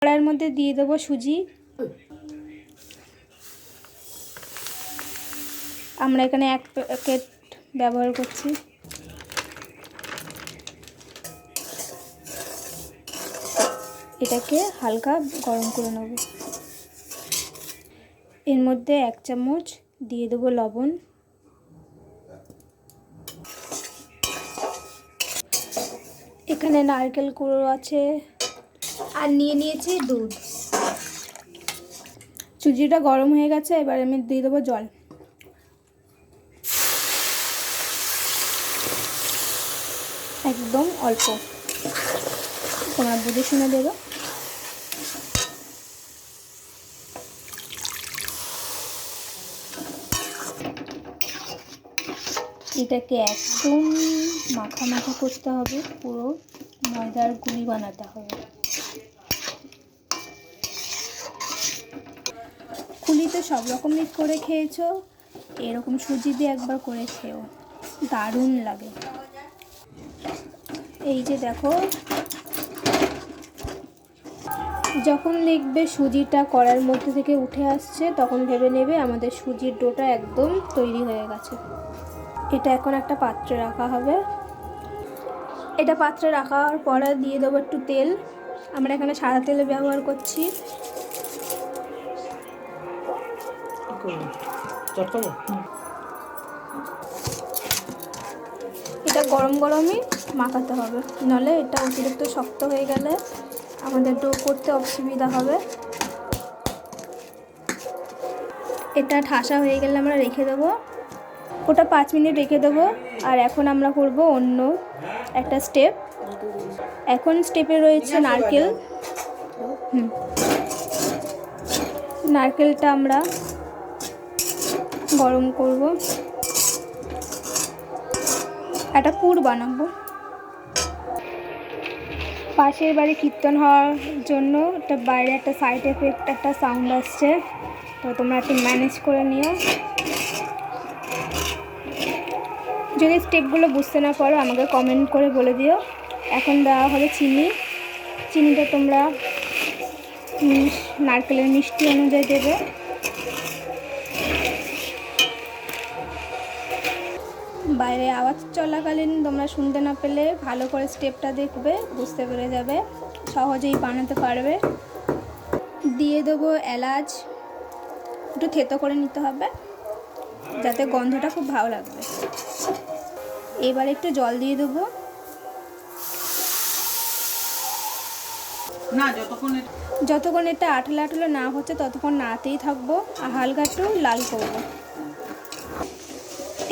কড়াইয়ের মধ্যে দিয়ে দেবো সুজি। আমরা এখানে 1 প্যাকেট ব্যবহার করছি। এটাকে হালকা গরম করে নেব। এর মধ্যে 1 চামচ দিয়ে দেবো লবণ। এখানে নারকেল কুড়ো আছে আর নিয়ে নিয়েছি দুধ। সুজিটা গরম হয়ে গেছে, এবার আমি দিয়ে দেবো জল। একদম অল্প, তোমরা বুঝে শুনে দেবে। এটাকে একদম মাখা মাখা করতে হবে, পুরো ময়দার গুলি বানাতে হবে। কুলিতে সব রকমই করে খেয়েছো, এরকম সুজি দিয়ে একবার করে খেও, দারুণ লাগে। এই যে দেখো, যখন দেখবে সুজিটা কড়াইয়ের মধ্যে থেকে উঠে আসছে, তখন ভেবে নেবে আমাদের সুজির ডোটা একদম তৈরি হয়ে গেছে। এটা এখন একটা পাত্রে রাখা হবে। এটা পাত্রে রাখার পরে দিয়ে দেবো একটু তেল। আমরা এখানে সাদা তেল ব্যবহার করছি। এটা গরম গরমই মাখাতে হবে, নাহলে এটা অতিরিক্ত শক্ত হয়ে গেলে আমাদের ডো করতে অসুবিধা হবে। এটা ঠাসা হয়ে গেলে আমরা রেখে দেবো, ওটা 5 মিনিট রেখে দেবো। আর এখন আমরা করব অন্য একটা স্টেপ। এখন স্টেপে রয়েছে নারকেল। নারকেলটা আমরা গরম করব, একটা পুর বানাবো। পাশের বাড়ি কীর্তন হওয়ার জন্য একটা বাইরে একটা সাইড এফেক্ট একটা সাউন্ড আসছে, তো তোমরা একটু ম্যানেজ করে নিও। যদি স্টেপগুলো বুঝতে না পারো আমাকে কমেন্ট করে বলে দিও। এখন দেওয়া হবে চিনি। চিনিটা তোমরা নারকেলের মিষ্টি অনুযায়ী দেবে। বাইরে আওয়াজ চলাকালীন তোমরা শুনতে না পেলে ভালো করে স্টেপটা দেখবে, বুঝতে পেরে যাবে, সহজেই বানাতে পারবে। দিয়ে দেবো এলাচ, একটু থেতো করে নিতে হবে যাতে গন্ধটা খুব ভালো লাগবে। এবার একটু জল দিয়ে দেবো। যতক্ষণ এটা আঠলা আঠলা না হচ্ছে ততক্ষণ নাড়তেই থাকবো আর হালকা একটু লাল করবো।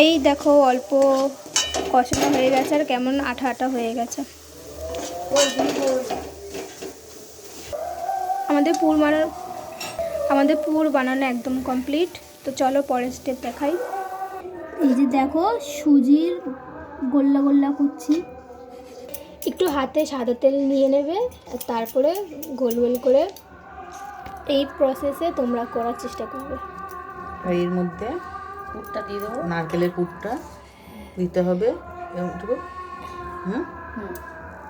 এই দেখো অল্প কষানো হয়ে গেছে আর কেমন আঠা আঠা হয়ে গেছে। আমাদের পুর বানানো একদম কমপ্লিট। তো চলো পরের স্টেপ দেখাই। এই যে দেখো সুজির গোল্লা গোল্লা করছি। একটু হাতে সাদা তেল নিয়ে নেবে আর তারপরে গোল গোল করে এই প্রসেসে তোমরা করার চেষ্টা করবে। এর মধ্যে পুরটা দিয়ে দেবো, নারকেলের পুরটা দিতে হবে এরকমটুকু।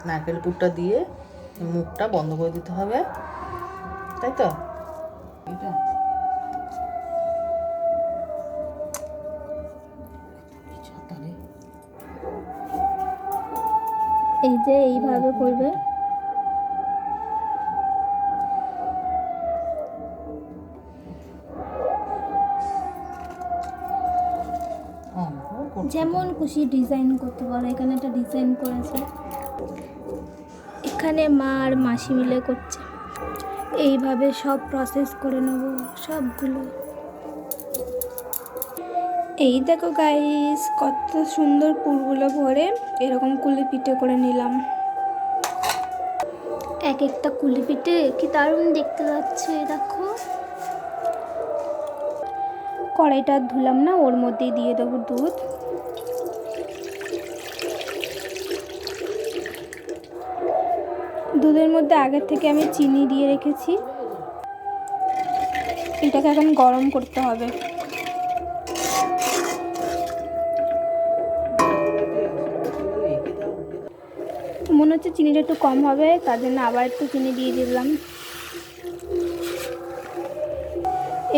নারকেলের পুরটা দিয়ে মুখটা বন্ধ করে দিতে হবে, তাই তো? এটা এই যে এইভাবে করবে। যেমন খুশি ডিজাইন করতে পারো। এখানে একটা ডিজাইন করেছে, এখানে মা আর মাসি মিলে করছে। এইভাবে সব প্রসেস করে নেব সবগুলো। এই দেখো গাইস, কত সুন্দর পুরগুলো ভরে এরকম কুলি পিঠে করে নিলাম। এক একটা কুলি পিঠে কি দারুণ দেখতে লাগছে। দেখো কড়াইটা ধুলাম না, ওর মধ্যেই দিয়ে দেবো দুধ। দুধের মধ্যে আগের থেকে আমি চিনি দিয়ে রেখেছি। এটাকে এখন গরম করতে হবে। মনে হচ্ছে চিনিটা একটু কম হবে, তার জন্য আবার একটু চিনি দিয়ে দিলাম।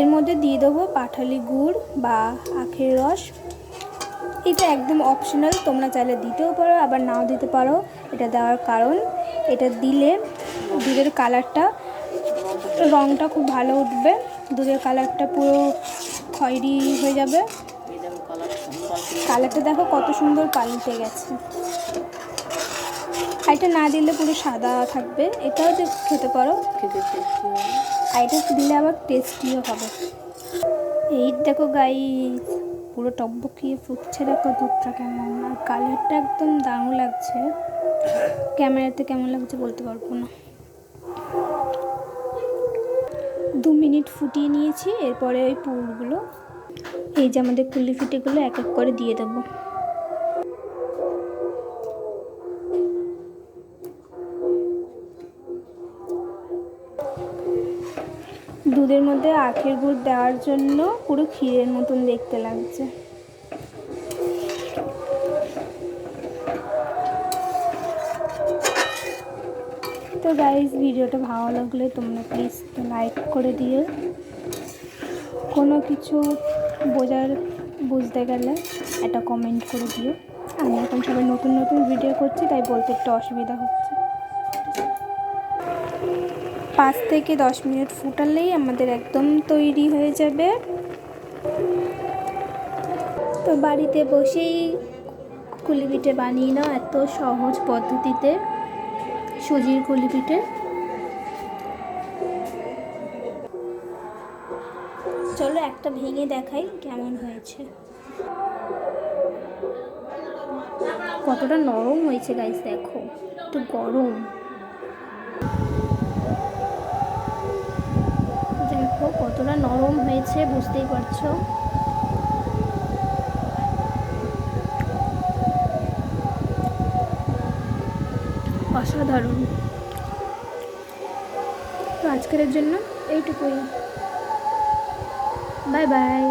এর মধ্যে দিয়ে দেবো পাটালি গুড় বা আখের রস। এটা একদম অপশনাল, তোমরা চাইলে দিতেও পারো আবার নাও দিতে পারো। এটা দেওয়ার কারণ এটা দিলে দুধের কালারটা, রঙটা খুব ভালো উঠবে, দুধের কালারটা পুরো খয়েরি হয়ে যাবে। কালারটা দেখো কত সুন্দর পাল্টে গেছে। আর এটা না দিলে পুরো সাদা থাকবে, এটাও যে খেতে পারো, আর এটা দিলে আবার টেস্টিও হবে। এই দেখো গাইস, পুরো টকবকিয়ে ফুটছে, দেখো দুধটা কেমন, আর কালারটা একদম দারুণ লাগছে। ক্যামেরাতে কেমন লাগছে বলতে পারবো না। 2 মিনিট ফুটিয়ে নিয়েছি। এরপরে ওই পুরগুলো, এই যে আমাদের কুলিফিটেগুলো এক এক করে দিয়ে দেবো। দুধের মধ্যে আখের গুড় দেওয়ার জন্য পুরো ক্ষীরের মতন দেখতে লাগছে। তো গাইস, ভিডিওটা ভালো লাগলে তোমরা প্লিজ লাইক করে দিও। কোনো কিছু বুঝতে গেলে একটা কমেন্ট করে দিও। আমি এখন সবাই নতুন নতুন ভিডিও করছি, তাই বলতে একটু অসুবিধা হচ্ছে। 5 থেকে 10 মিনিট ফুটালেই আমাদের একদম তৈরি হয়ে যাবে। তো বাড়িতে বসেই কুলিপিঠে বানিয়ে নাও, এত সহজ পদ্ধতিতে সুজির কুলিপিঠে। চলো একটা ভেঙে দেখাই কেমন হয়েছে। কতটা নরম হয়েছে গাইস, দেখো একটু গরম, দেখো কতটা নরম হয়েছে, বুঝতেই পারছো। অসাধারণ। তো আজকের জন্য এইটুকুই, বাই বাই।